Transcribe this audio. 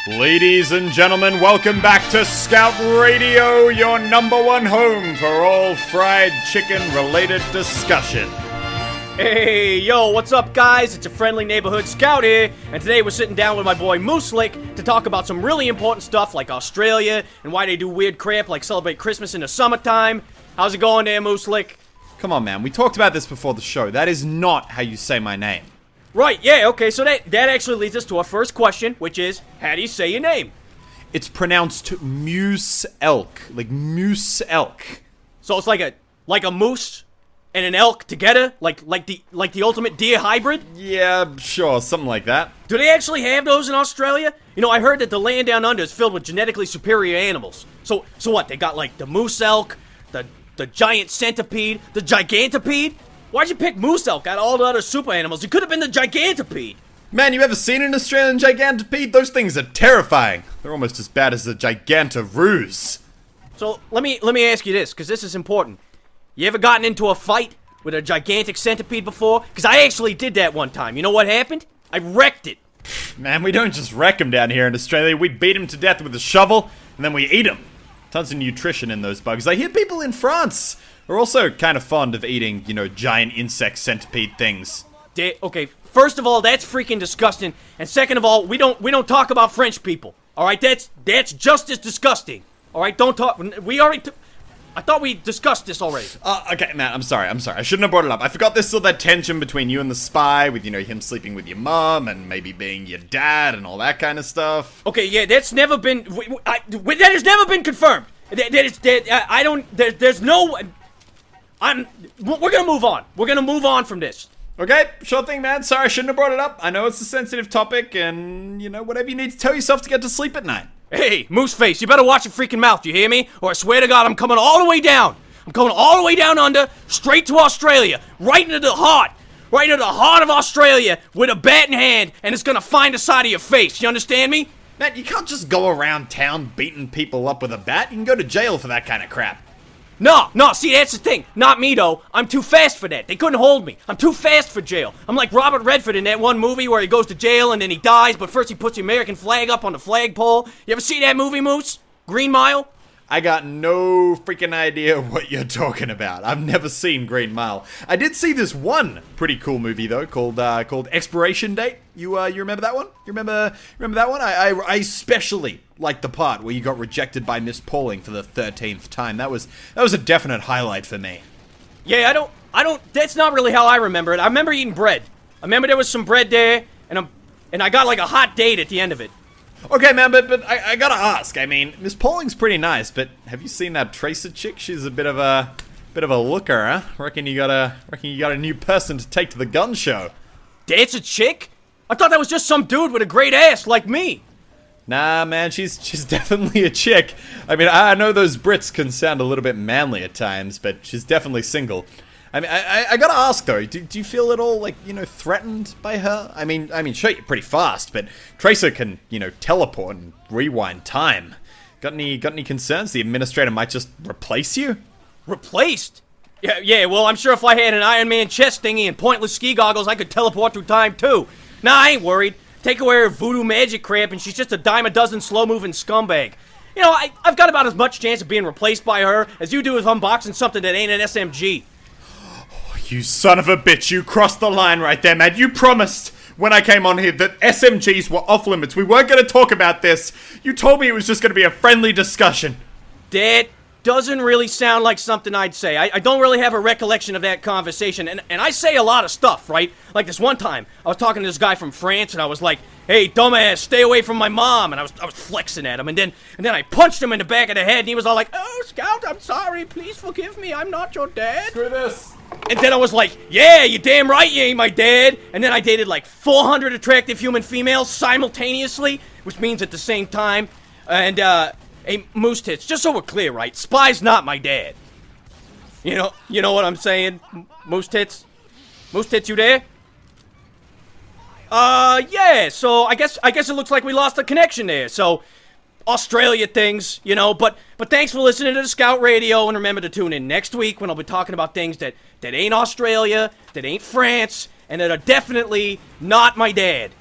Ladies and gentlemen, welcome back to Scout Radio, your number one home for all fried chicken-related discussion. Hey, yo, what's up, guys? It's your friendly neighborhood scout here, and today we're sitting down with my boy Muselk to talk about some really important stuff like Australia and why they do weird crap like celebrate Christmas in the summertime. How's it going there, Muselk? Come on, man, we talked about this before the show. That is not how you say my name. Right, yeah, okay, so that actually leads us to our first question, which is, how do you say your name? It's pronounced Muselk, like Muselk. So it's like a moose and an elk together, like the ultimate deer hybrid? Yeah, sure, something like that. Do they actually have those in Australia? You know, I heard that the land down under is filled with genetically superior animals. So what, they got like the moose elk, the giant centipede, the gigantopede? Why'd you pick moose elk out of all the other super animals? It could have been the gigantopede. Man, you ever seen an Australian gigantopede? Those things are terrifying. They're almost as bad as the gigantoroo's. So let me ask you this, because this is important. You ever gotten into a fight with a gigantic centipede before? Because I actually did that one time. You know what happened? I wrecked it. Man, we don't just wreck them down here in Australia. We beat them to death with a shovel, and then we eat them. Tons of nutrition in those bugs. I hear people in France are also kind of fond of eating, you know, giant insect centipede things. Okay, first of all, that's freaking disgusting. And second of all, we don't talk about French people. All right, that's just as disgusting. All right, don't talk. I thought we discussed this already. Okay, Matt, I'm sorry. I shouldn't have brought it up. I forgot there's still that tension between you and the spy with, you know, him sleeping with your mom and maybe being your dad and all that kind of stuff. Okay, yeah, that's never been, that has never been confirmed. We're gonna move on. We're gonna move on from this. Okay, sure thing, man. Sorry, I shouldn't have brought it up. I know it's a sensitive topic and, you know, whatever you need to tell yourself to get to sleep at night. Hey, Mooseface, you better watch your freaking mouth, you hear me? Or I swear to God, I'm coming all the way down. I'm coming all the way down under, straight to Australia, right into the heart of Australia, with a bat in hand, and it's gonna find the side of your face, you understand me? Matt, you can't just go around town beating people up with a bat. You can go to jail for that kind of crap. No, see, that's the thing. Not me, though. I'm too fast for that. They couldn't hold me. I'm too fast for jail. I'm like Robert Redford in that one movie where he goes to jail and then he dies, but first he puts the American flag up on the flagpole. You ever see that movie, Moose? Green Mile? I got no freaking idea what you're talking about. I've never seen Green Mile. I did see this one pretty cool movie, though, called Expiration Date. You remember that one? You remember that one? I especially liked the part where you got rejected by Miss Pauling for the 13th time. That was a definite highlight for me. Yeah, I don't, that's not really how I remember it. I remember eating bread. I remember there was some bread there, and I got like a hot date at the end of it. Okay, man, but I gotta ask. I mean, Miss Pauling's pretty nice, but have you seen that Tracer chick? She's a bit of a looker, huh? Reckon you got a new person to take to the gun show. That's a chick? I thought that was just some dude with a great ass like me. Nah, man, she's definitely a chick. I mean, I know those Brits can sound a little bit manly at times, but she's definitely single. I mean, I gotta ask though, do you feel at all, like, you know, threatened by her? I mean, sure, you're pretty fast, but Tracer can, you know, teleport and rewind time. Got any concerns? The administrator might just replace you? Replaced? Yeah, well, I'm sure if I had an Iron Man chest thingy and pointless ski goggles, I could teleport through time too. Nah, I ain't worried. Take away her voodoo magic crap and she's just a dime a dozen slow-moving scumbag. You know, I've got about as much chance of being replaced by her as you do with unboxing something that ain't an SMG. You son of a bitch, you crossed the line right there, man. You promised when I came on here that SMGs were off limits. We weren't going to talk about this. You told me it was just going to be a friendly discussion. That doesn't really sound like something I'd say. I don't really have a recollection of that conversation. And I say a lot of stuff, right? Like this one time, I was talking to this guy from France, and I was like, hey, dumbass, stay away from my mom. And I was flexing at him. And then I punched him in the back of the head, and he was all like, oh, Scout, I'm sorry. Please forgive me. I'm not your dad. Screw this. And then I was like, yeah, you damn right you ain't my dad. And then I dated like 400 attractive human females simultaneously, which means at the same time. And, hey, Moose Tits, just so we're clear, right? Spy's not my dad. You know what I'm saying, Moose Tits? Moose Tits, you there? Yeah, so I guess it looks like we lost the connection there. So, Australia things, you know, but thanks for listening to the Scout Radio, and remember to tune in next week when I'll be talking about things that ain't Australia, that ain't France, and that are definitely not my dad.